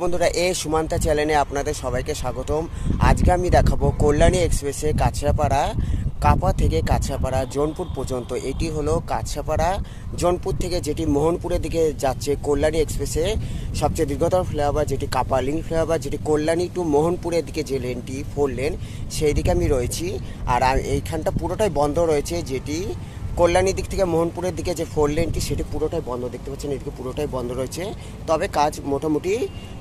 বন্ধুরা, এই সুমান্তা চ্যানেলে আপনাদের সবাইকে স্বাগতম। আজকে আমি দেখাবো কল্যাণী এক্সপ্রেসে কাছড়াপাড়া কাপা থেকে কাছড়াপাড়া জোনপুর পর্যন্ত। এটি হলো কাছড়াপাড়া জোনপুর থেকে যেটি মোহনপুরের দিকে যাচ্ছে কল্যাণী এক্সপ্রেসে সবচেয়ে দীর্ঘতম ফ্লাইওভার, যেটি কাপা লিঙ্ক ফ্লাইওভার, যেটি কল্যাণী টু মোহনপুরের দিকে যে লেনটি 4 লেন, সেই দিকে আমি রয়েছি। আর এইখানটা পুরোটাই বন্ধ রয়েছে, যেটি কল্যাণীর দিক থেকে মোহনপুরের দিকে যে 4 লেনটি সেটি পুরোটাই বন্ধ, দেখতে পাচ্ছেন এদিকে পুরোটাই বন্ধ রয়েছে। তবে কাজ মোটামুটি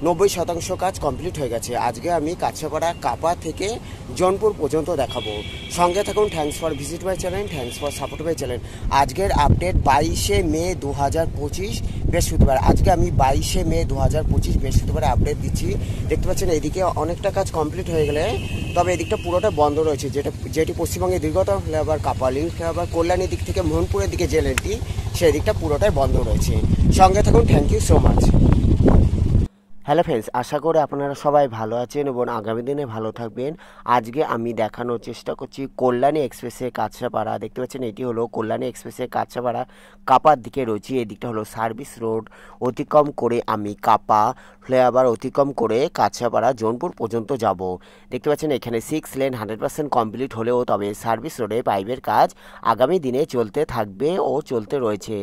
90% কাজ কমপ্লিট হয়ে গেছে। আজকে আমি কাছড়াপাড়া কাপা থেকে জোনপুর পর্যন্ত দেখাবো। সঙ্গে থাকুন। Thanks for visit my channel, thanks for support my channel. আজকের আপডেট 22শে মে 2025 বৃহস্পতিবার। আজকে আমি 22শে মে 2025 বৃহস্পতিবার আপডেট দিচ্ছি। দেখতে পাচ্ছেন এদিকে অনেকটা কাজ কমপ্লিট হয়ে গেলে, তবে এদিকটা পুরোটা বন্ধ রয়েছে, যেটি পশ্চিমবঙ্গের দীর্ঘতম ফ্লাইওভার কাপা লিঙ্ক ফ্লাইওভার কল্যাণীর দিক থেকে মোহনপুরের দিকে যে লেনটি, সেই দিকটা পুরোটাই বন্ধ রয়েছে। সঙ্গে থাকুন। Thank you so much. Hello friends, আশা করি আপনারা সবাই ভালো আছেন এবং আগামী দিনে ভালো থাকবেন। আজকে আমি দেখানোর চেষ্টা করছি কল্যাণী এক্সপ্রেসে কাছড়াপাড়া। দেখতে পাচ্ছেন এটি হলো কল্যাণী এক্সপ্রেসে কাছড়াপাড়া কাপার দিকে রয়েছে। এদিকটা হলো সার্ভিস রোড অতিক্রম করে আমি কাপা ফ্লাইওভার অতিক্রম করে কাছড়াপাড়া জোনপুর পর্যন্ত যাব। দেখতে পাচ্ছেন এখানে 6 লেন 100% কমপ্লিট হলেও তবে সার্ভিস রোডে পাইপের কাজ আগামী দিনে চলতে থাকবে ও চলতে রয়েছে।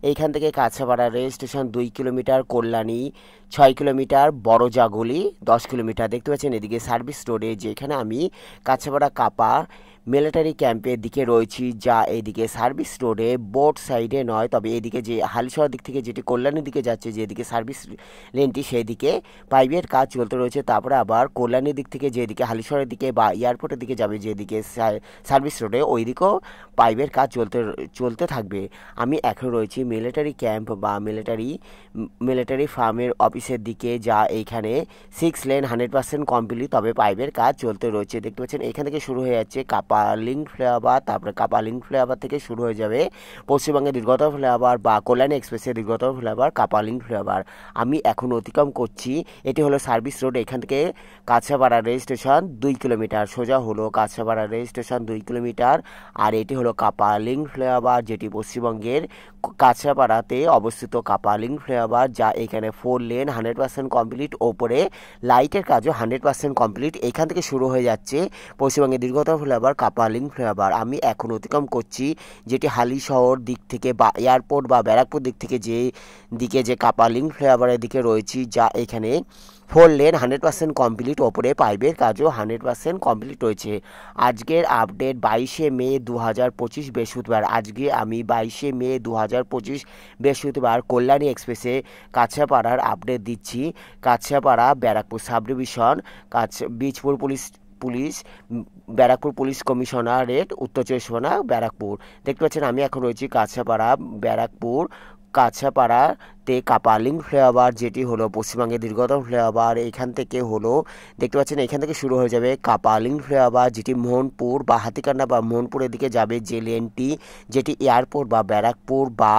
এইখান থেকে Kanchrapara rail station 2 kilometre, Kalyani 6 kilometre, বড় জাগুলি 10 কিলোমিটার। দেখতে পাচ্ছেন এদিকে সার্ভিস রোডে, যেখানে আমি কাছড়াপাড়া কাপা মিলিটারি ক্যাম্পের দিকে রয়েছি, যা এইদিকে সার্ভিস রোডে বোট সাইডে নয়, তবে এদিকে যে হালিশহর দিক থেকে যেটি কল্যাণীর দিকে যাচ্ছে, যেদিকে সার্ভিস লেনটি সেই দিকে পাইপের কাজ চলতে রয়েছে। তারপরে আবার কল্যাণীর দিক থেকে যেদিকে হালিশহরের দিকে বা এয়ারপোর্টের দিকে যাবে, যেদিকে সার্ভিস রোডে, ওই দিকেও পাইপের কাজ চলতে থাকবে। আমি এখন রয়েছি মিলিটারি ক্যাম্প বা মিলিটারি ফার্মের অফিসের দিকে, যা এইখানে 6 লেন 100% কমপ্লিট, তবে পাইপের কাজ চলতে রয়েছে। দেখতে পাচ্ছেন এখান থেকে শুরু হয়ে যাচ্ছে কাপা লিঙ্ক ফ্লাইওভার, তারপরে কাপা লিঙ্ক ফ্লাইওভার থেকে শুরু হয়ে যাবে পশ্চিমবঙ্গের দীর্ঘতম ফ্লাইওভার বা কল্যাণী এক্সপ্রেসের দীর্ঘতম ফ্লাইওভার কাপা লিঙ্ক ফ্লাইওভার। আমি এখন অতিক্রম করছি। এটি হলো সার্ভিস রোড। এখান থেকে কাছড়াপাড়া রেল স্টেশন 2 কিলোমিটার, সোজা হলো কাছড়াপাড়া রেল স্টেশন 2 কিলোমিটার। আর এটি হলো কাপা লিঙ্ক ফ্লাইওভার, যেটি পশ্চিমবঙ্গের কাছড়াপাড়াতে অবস্থিত কাপা লিঙ্ক ফ্লাইওভার, যা এখানে 4 লেন 100% কমপ্লিট, ওপরে লাইটের কাজও 100% কমপ্লিট। এখান থেকে শুরু হয়ে যাচ্ছে পশ্চিমবঙ্গের দীর্ঘতম ফ্লাইওভার কাপা লিঙ্ক ফ্লাইওভার। আমি এখন অতিক্রম করছি, যেটি হালিশহর দিক থেকে বা এয়ারপোর্ট বা ব্যারাকপুর দিক থেকে যে কাপা লিঙ্ক ফ্লাইওভারের দিকে রয়েছি, যা এখানে 4 লেন 100% কমপ্লিট, ওপরে পাইপের কাজও 100% কমপ্লিট রয়েছে। আজকের আপডেট 22শে মে 2025 বৃহস্পতিবার। আজকে আমি 22শে মে 2025 বৃহস্পতিবার কল্যাণী এক্সপ্রেসে কাছড়াপাড়ার আপডেট দিচ্ছি। Kanchrapara Barrackpore sub division, Bijpur police Barrackpore police commissionerate, উত্তর 24 পরগনা, ব্যারাকপুর। দেখতে পাচ্ছেন আমি এখন রয়েছি কাছড়াপাড়া ব্যারাকপুর কাছড়াপাড়াতে কাপা লিঙ্ক ফ্লাইওভার, যেটি হলো পশ্চিমবঙ্গের দীর্ঘতম ফ্লাইওভার। এখান থেকে হলো দেখতে পাচ্ছেন এখান থেকে শুরু হয়ে যাবে কাপা লিঙ্ক ফ্লাইওভার, যেটি মোহনপুর বা হাতিকান্ডা বা মোহনপুরের দিকে যাবে যে লেনটি, যেটি এয়ারপোর্ট বা ব্যারাকপুর বা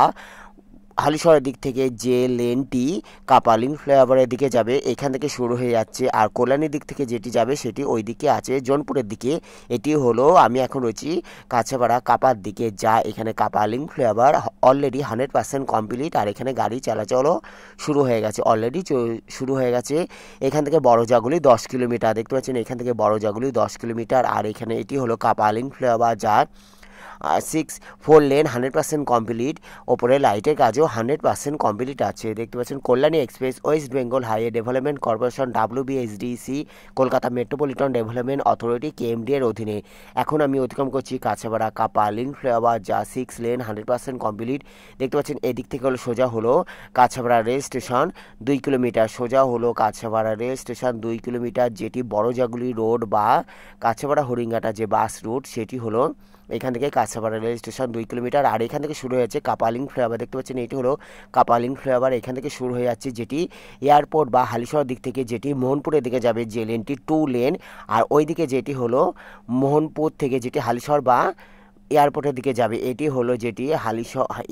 হালিশহরের দিক থেকে যে লেনটি কাপা লিঙ্ক ফ্লাইওভারের দিকে যাবে, এখান থেকে শুরু হয়ে যাচ্ছে। আর কল্যাণীর দিক থেকে যেটি যাবে সেটি ওই দিকে আছে জোনপুরের দিকে। এটি হলো আমি এখন রয়েছি কাছড়াপাড়া কাপার দিকে, যা এখানে কাপা লিঙ্ক ফ্লাইওভার অলরেডি 100% কমপ্লিট। আর এখানে গাড়ি চলাচলও শুরু হয়ে গেছে, অলরেডি শুরু হয়ে গেছে। এখান থেকে বড় জাগুলি 10 কিলোমিটার। দেখতে পাচ্ছেন এখান থেকে বড় জাগুলি 10 কিলোমিটার। আর এখানে এটি হলো কাপা লিঙ্ক ফ্লাইওভার, যা 4 লেন 100% কমপ্লিট, ওপরে লাইটের কাজও 100% কমপ্লিট আছে। দেখতে পাচ্ছেন Kalyani express West Bengal highway development corporation WBSDC Kolkata metropolitan development authority KMD এর অধীনে। এখন আমি অতিক্রম করছি কাছড়াপাড়া কাপা লিঙ্ক ফ্লাইওভার, যা 6 লেন 100% কমপ্লিট। দেখতে পাচ্ছেন এদিক থেকে হলো সোজা হলো কাছড়াপাড়া রেল স্টেশন 2 কিলোমিটার, সোজা হলো কাছড়াপাড়া রেল স্টেশন 2 কিলোমিটার, যেটি বড় জাগুলি রোড বা কাছড়াপাড়া হরিঙ্গাটা যে বাস রুট, সেটি হলো এখান থেকে কাছড়াপাড়া রেল স্টেশন 2 কিলোমিটার। আর এখান থেকে শুরু হয়েছে কাপা লিঙ্ক ফ্লাইওভার। দেখতে পাচ্ছেন এটি হলো কাপা লিঙ্ক ফ্লাইওভার। এখান থেকে শুরু হয়ে যাচ্ছে, যেটি এয়ারপোর্ট বা হালিশহর দিক থেকে যেটি মোহনপুরের দিকে যাবে যে লেনটি 2 লেন। আর ওই দিকে যেটি হলো মোহনপুর থেকে যেটি হালিশহর বা এয়ারপোর্টের দিকে যাবে, এটি হলো যেটি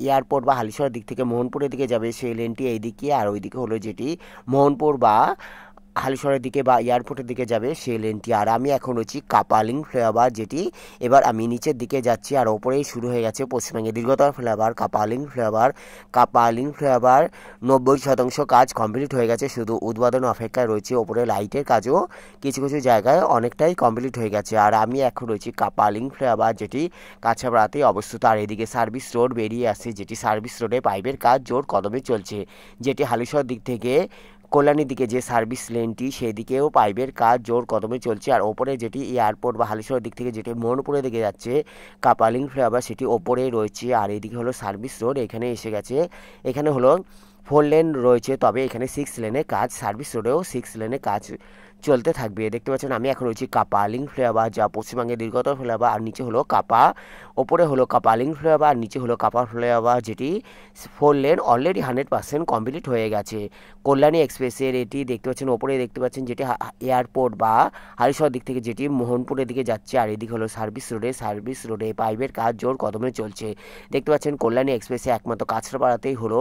এয়ারপোর্ট বা হালিশহরের দিক থেকে মোহনপুরের দিকে যাবে সেই লেনটি এইদিকে। আর ওইদিকে হলো যেটি মোহনপুর বা হালিশহরের দিকে বা এয়ারপোর্টের দিকে যাবে সেই লেনটি। আর আমি এখন রয়েছি কাপালিং ফ্লাইওভার, যেটি এবার আমি নিচের দিকে যাচ্ছি। আর ওপরেই শুরু হয়ে গেছে পশ্চিমবঙ্গের দীর্ঘতম ফ্লাইওভার কাপালিং ফ্লাইওভার। কাপালিং ফ্লাইওভার 90% কাজ কমপ্লিট হয়ে গেছে, শুধু উদ্বোধন অপেক্ষায় রয়েছে। ওপরে লাইটের কাজও কিছু কিছু জায়গায় অনেকটাই কমপ্লিট হয়ে গেছে। আর আমি এখন রয়েছি কাপালিং ফ্লাইওভার, যেটি কাছাপাড়াতেই অবস্থিত। আর এদিকে সার্ভিস রোড বেরিয়ে আসছে, যেটি সার্ভিস রোডে পাইপের কাজ জোর কদমে চলছে, যেটি হালিশহর দিক থেকে কল্যাণীর দিকে যে সার্ভিস লেনটি সেদিকেও পাইপের কাজ জোর কদমে চলছে। আর ওপরে যেটি এয়ারপোর্ট বা হালিশহরের দিক থেকে যেটি মোহনপুরের দিকে যাচ্ছে কাপালিং ফ্লাইওভার, সেটি ওপরে রয়েছে। আর এদিকে হলো সার্ভিস রোড, এখানে এসে গেছে। এখানে হলো 4 লেন রয়েছে, তবে এখানে 6 লেনে কাজ, সার্ভিস রোডেও 6 লেনে কাজ চলতে থাকবে। দেখতে পাচ্ছেন আমি এখন রয়েছি কাপালিং ফ্লাইওভার, যা পশ্চিমবঙ্গের দীর্ঘতম ফ্লাইওভার। আর নিচে হলো কাপা, ওপরে হলো কাপালিং ফ্লাইওভার, আর নিচে হলো কাপা ফ্লাইওভার, যেটি 4 লেন অলরেডি 100% কমপ্লিট হয়ে গেছে। কল্যাণী এক্সপ্রেসের এটি দেখতে পাচ্ছেন, ওপরে দেখতে পাচ্ছেন যেটি এয়ারপোর্ট বা হালিশহর দিক থেকে যেটি মোহনপুরের দিকে যাচ্ছে। আর এদিকে হলো সার্ভিস রোডে পাইপের কাজ জোর কদমে চলছে। দেখতে পাচ্ছেন কল্যাণী এক্সপ্রেসে একমাত্র কাছড়াপাড়াতেই হলো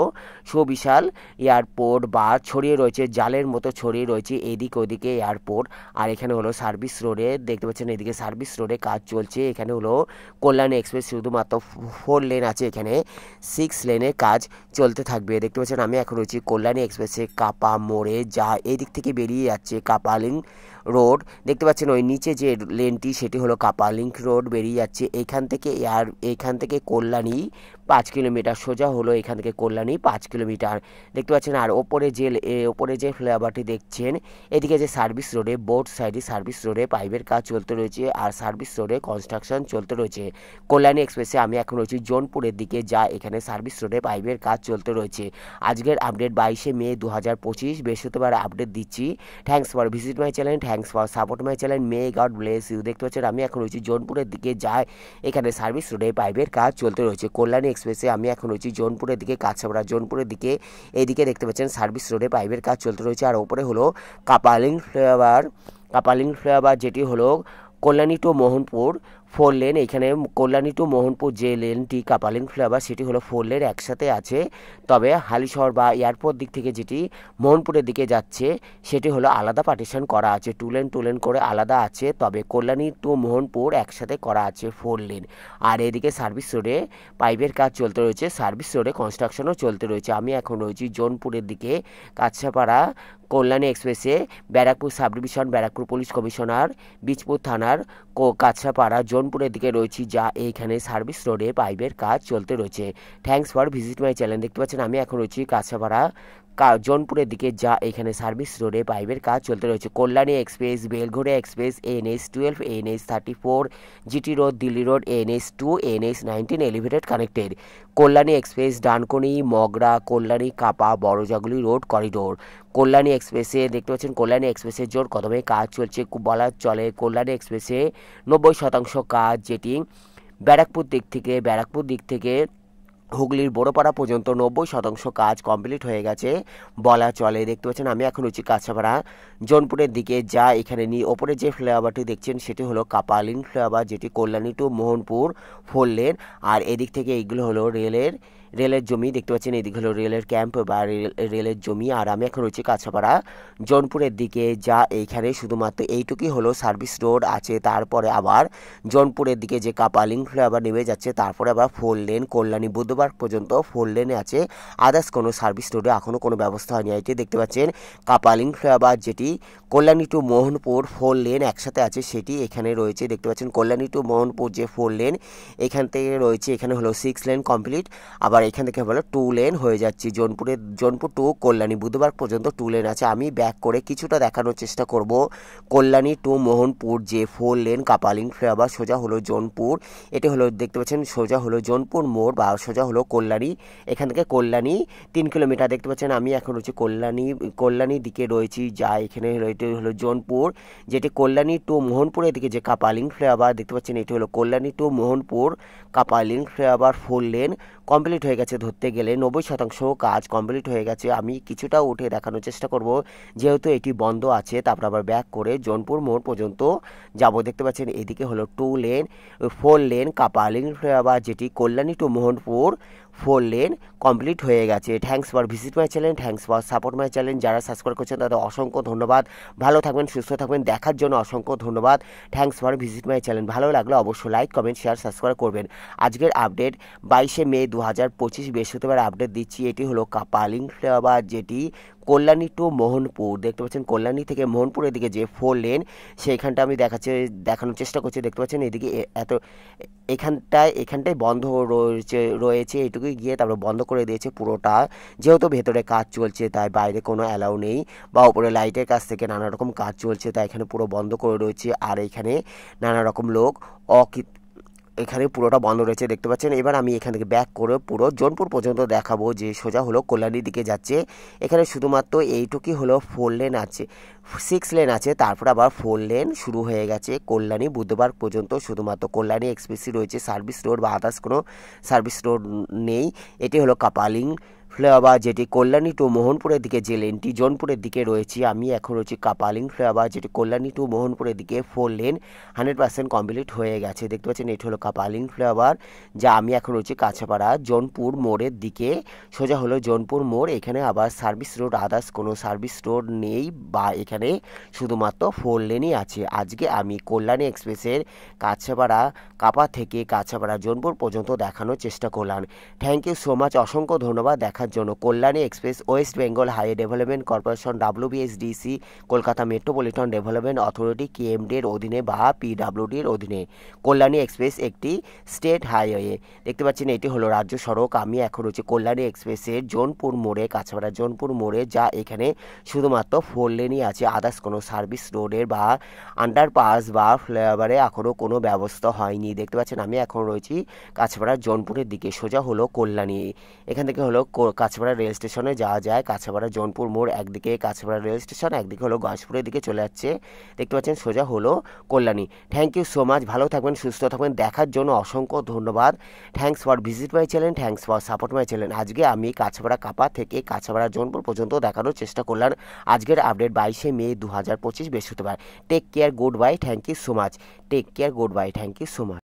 সুবিশাল এয়ারপোর্ট বা ছড়িয়ে রয়েছে, জালের মতো ছড়িয়ে রয়েছে এদিক ওদিকে এয়ারপোর্ট। আর এখানে হলো সার্ভিস রোডে দেখতে পাচ্ছেন, এদিকে সার্ভিস রোডে কাজ চলছে। এখানে হলো কল্যাণী এক্সপ্রেস শুধুমাত্র 4 লেন আছে, এখানে 6 লেনে কাজ চলতে থাকবে। দেখতে পাচ্ছেন আমি এখন রয়েছি কল্যাণী এক্সপ্রেসে কাপা মোড়ে, যা এদিক থেকে বেরিয়ে যাচ্ছে কাপালিং রোড। দেখতে পাচ্ছেন ওই নিচে যে লেনটি সেটি হলো কাপালিং রোড বেরিয়ে যাচ্ছে এইখান থেকে কল্যাণী 5 কিলোমিটার সোজা হলো, এখান থেকে কল্যাণী 5 কিলোমিটার দেখতে পাচ্ছেন। আর ওপরে যে ফ্লাইওভারটি দেখছেন, এদিকে যে সার্ভিস রোডে বোথ সাইডে সার্ভিস রোডে পাইপের কাজ চলতে রয়েছে, আর সার্ভিস রোডে কনস্ট্রাকশন চলতে রয়েছে। কল্যাণী এক্সপ্রেসে আমি এখন রয়েছি জোনপুরের দিকে, যা এখানে সার্ভিস রোডে পাইপের কাজ চলতে রয়েছে। আজকের আপডেট 22 মে 2025 বৃহস্পতিবার আপডেট দিচ্ছি। Thanks for visit my channel, thanks for support my channel, may God bless you. দেখতে পাচ্ছেন আমি এখন রয়েছি জোনপুরের দিকে, যা এখানে সার্ভিস রোডে পাইপের কাজ চলতে রয়েছে। কল্যাণী এক্সপ্রেসে আমি এখন রয়েছি জোনপুরের দিকে, কাছাপাড়া জোনপুরের দিকে। এইদিকে দেখতে পাচ্ছেন সার্ভিস রোডে পাইপের কাজ চলতে রয়েছে। আর ওপরে হলো কাপালিং ফ্লাইওভার, যেটি হলো কল্যাণী টু মোহনপুর 4 লেন। এখানে কল্যাণী টু মোহনপুর যে লেনটি কাপালিং ফ্লাইওভার, সেটি হলো 4 লেন একসাথে আছে। তবে হালিশহর বা এয়ারপোর্ট দিক থেকে যেটি মোহনপুরের দিকে যাচ্ছে সেটি হলো আলাদা পার্টিশন করা আছে, 2 লেন করে আলাদা আছে। তবে কল্যাণী টু মোহনপুর একসাথে করা আছে 4 লেন। আর এদিকে সার্ভিস রোডে পাইপের কাজ চলতে রয়েছে, সার্ভিস রোডে কনস্ট্রাকশনও চলতে রয়েছে। আমি এখন রয়েছি জোনপুরের দিকে, কাছাপাড়া কল্যাণী এক্সপ্রেসে Barrackpore sub division, Barrackpore police commissioner, Bijpur থানার কাছাপাড়া জোনপুরের দিকে রয়েছি, যা এইখানে সার্ভিস রোডে পাইপের কাজ চলতে রয়েছে। Thanks for visit my channel. দেখতে পাচ্ছেন আমি এখন রয়েছি কাছাপাড়া জোনপুরের দিকে, যা এখানে সার্ভিস রোডে পাইপের কাজ চলতে রয়েছে। Kalyani express, Belgharia express, NH12, NH34, GT road, Delhi road, NH2, NH19 elevated connected. Kalyani express Dankuni, Mogra, Kalyani, কাপা, বড়জাগুলি রোড করিডোর। কল্যাণী এক্সপ্রেসে দেখতে পাচ্ছেন কল্যাণী এক্সপ্রেসের জোর কদমে কাজ চলছে বলা চলে। কল্যাণী এক্সপ্রেসে 90% কাজ, যেটি ব্যারাকপুর দিক থেকে হুগলির বড়পাড়া পর্যন্ত 90% কাজ কমপ্লিট হয়ে গেছে বলা চলে। দেখতে পাচ্ছেন আমি এখন রয়েছি কাছাপাড়া জোনপুরের দিকে, যা এখানে ওপরে যে ফ্লাইওভারটি দেখছেন সেটি হলো কাপালিং ফ্লাইওভার, যেটি কল্যাণী টু মোহনপুর 4 লেন। আর এদিক থেকে এইগুলো হলো রেলের জমি। দেখতে পাচ্ছেন এদিকে হলো রেলের ক্যাম্প বা রেলের জমি। আর আমি এখন রয়েছি কাছাপাড়া জোনপুরের দিকে, যা এইখানে শুধুমাত্র এইটুকুই হলো সার্ভিস রোড আছে। তারপরে আবার জোনপুরের দিকে যে কাপালিং ফ্লাইওভার নেমে যাচ্ছে, তারপরে আবার 4 লেন কল্যাণী বুধবার পর্যন্ত 4 লেনে আছে। আদার্স কোনো সার্ভিস রোডে এখনও কোনো ব্যবস্থা হয়নি। এটি দেখতে পাচ্ছেন কাপালিং ফ্লাইওভার, যেটি কল্যাণী টু মোহনপুর 4 লেন একসাথে আছে, সেটি এখানে রয়েছে। দেখতে পাচ্ছেন কল্যাণী টু মোহনপুর যে 4 লেন এখান থেকে রয়েছে, এখানে হলো 6 লেন কমপ্লিট। আবার এখান থেকে হলো 2 লেন হয়ে যাচ্ছে। জোনপুর টু কল্যাণী বুধবার পর্যন্ত 2 লেন আছে। আমি ব্যাক করে কিছুটা দেখানোর চেষ্টা করব। কল্যাণী টু মোহনপুর যে 4 লেন কাপালিং ফ্লাইওভার, সোজা হলো জোনপুর। এটি হলো দেখতে পাচ্ছেন সোজা হলো জোনপুর মোড় বা সোজা হলো কল্যাণী। এখান থেকে কল্যাণী 3 কিলোমিটার। দেখতে পাচ্ছেন আমি এখন রয়েছে কল্যাণী দিকে রয়েছি, যা এখানে এটি হলো জোনপুর, যেটি কল্যাণী টু মোহনপুরের দিকে যে কাপালিং ফ্লাইওভার দেখতে পাচ্ছেন, এটি হলো কল্যাণী টু মোহনপুর কাপালিং ফ্লাইওভার 4 লেন কমপ্লিট হয়ে হয়ে গেছে ধরতে গেলে 90% কাজ কমপ্লিট হয়ে গেছে। আমি কিছুটা উঠে দেখানোর চেষ্টা করব, যেহেতু এটি বন্ধ আছে। তারপর আবার ব্যাক করে জোনপুর মোড় পর্যন্ত যাব। দেখতে পাচ্ছেন এদিকে হলো 2 লেন 4 লেন কাপালিং ফ্লাইওভার, যেটি Kalyani to Mohanpur 4 lane complete হয়ে গেছে। Thanks for visit my channel, thanks for support my channel. যারা সাবস্ক্রাইব করছেন তাদের অসংখ্য ধন্যবাদ। ভালো থাকবেন, সুস্থ থাকবেন, দেখার জন্য অসংখ্য ধন্যবাদ। Thanks for visit my channel. ভালো লাগলে অবশ্যই লাইক, কমেন্ট, শেয়ার, সাবস্ক্রাইব করবেন। আজকের আপডেট 22 মে 2025 বৃহস্পতিবার আপডেট দিচ্ছি। এটি হলো কাপালিং ফ্লাইওভার, যেটি কল্যাণী টু মোহনপুর। দেখতে পাচ্ছেন কল্যাণী থেকে মোহনপুরের দিকে যে 4 লেন, সেইখানটা আমি দেখানোর চেষ্টা করছি। দেখতে পাচ্ছেন এদিকে এখানটায় বন্ধ রয়েছে এটুকুই গিয়ে তারপর বন্ধ করে দিয়েছে পুরোটা, যেহেতু ভেতরে কাজ চলছে তাই বাইরে কোনো অ্যালাউ নেই, বা উপরে লাইটের কাছ থেকে নানা রকম কাজ চলছে তাই এখানে পুরো বন্ধ করে রয়েছে। আর এখানে নানা রকম লোক এখানে পুরোটা বন্ধ রয়েছে। দেখতে পাচ্ছেন এবার আমি এখান থেকে ব্যাক করে পুরো জোনপুর পর্যন্ত দেখাবো, যে সোজা হলো কল্যাণীর দিকে যাচ্ছে। এখানে শুধুমাত্র এইটুকুই হলো 4 লেন আছে, 6 লেন আছে, তারপর আবার 4 লেন শুরু হয়ে গেছে কল্যাণী বুধবার পর্যন্ত। শুধুমাত্র কল্যাণী এক্সপ্রেসই রয়েছে, সার্ভিস রোড বা আদার্স কোনো সার্ভিস রোড নেই। এটি হলো কাপালিং ফ্লাইওভার, যেটি কল্যাণী টু মোহনপুরের দিকে যে লেনটি জোনপুরের দিকে রয়েছে। আমি এখন রয়েছি কাপালিং ফ্লাইওভার, যেটি কল্যাণী টু মোহনপুরের দিকে 4 লেন 100% কমপ্লিট হয়ে গেছে। দেখতে পাচ্ছেন এটি হলো কাপালিং ফ্লাইওভার, যা আমি এখন রয়েছি কাছাপাড়া জোনপুর মোড়ের দিকে। সোজা হলো জোনপুর মোড়। এখানে আবার সার্ভিস রোড আদার্স কোনো সার্ভিস রোড নেই, বা এখানে শুধুমাত্র 4 লেনই আছে। আজকে আমি কল্যাণী এক্সপ্রেসের কাছাপাড়া কাপা থেকে কাছাপাড়া জোনপুর পর্যন্ত দেখানোর চেষ্টা করলাম। থ্যাংক ইউ সো মাচ, অসংখ্য ধন্যবাদ দেখার জন্য। Kalyani express West Bengal highway development corporation WBSDC Kolkata metropolitan development authority KMD এর অধীনে বা PWD এর অধীনে কল্যাণী এক্সপ্রেস একটি স্টেট হাইওয়ে। দেখতে পাচ্ছেন এটি হলো রাজ্য সড়ক। আমি এখন রয়েছে কল্যাণী এক্সপ্রেসের জোনপুর মোড়ে, কাছাপাড়া জোনপুর মোড়ে, যা এখানে শুধুমাত্র 4 লেনই আছে। আদার্স কোনো সার্ভিস রোডের বা আন্ডারপাস বা ফ্লাইওভারে এখনও কোনো ব্যবস্থা হয়নি। দেখতে পাচ্ছেন আমি এখন রয়েছি কাছাপাড়া জোনপুরের দিকে। সোজা হলো কল্যাণী, এখান থেকে হলো কাছাপাড়া রেল স্টেশনে যাওয়া যায়। কাছাপাড়া জোনপুর মোড় একদিকে, কাছাপাড়া রেল স্টেশন একদিকে হলো গয়েশপুরের দিকে চলে যাচ্ছে। দেখতে পাচ্ছেন সোজা হলো Kalyani. Thank you so much, ভালো থাকবেন, সুস্থ থাকবেন, দেখার জন্য অসংখ্য ধন্যবাদ। Thanks for visit my channel, thanks for support my channel. আজকে আমি কাছাপাড়া কাপা থেকে কাছাপাড়া জোনপুর পর্যন্ত দেখানোর চেষ্টা করলাম। আজকের আপডেট 22 মে 2025 বৃহস্পতিবার। Take care, good bye, thank you so much. Take care, good bye, thank you so much.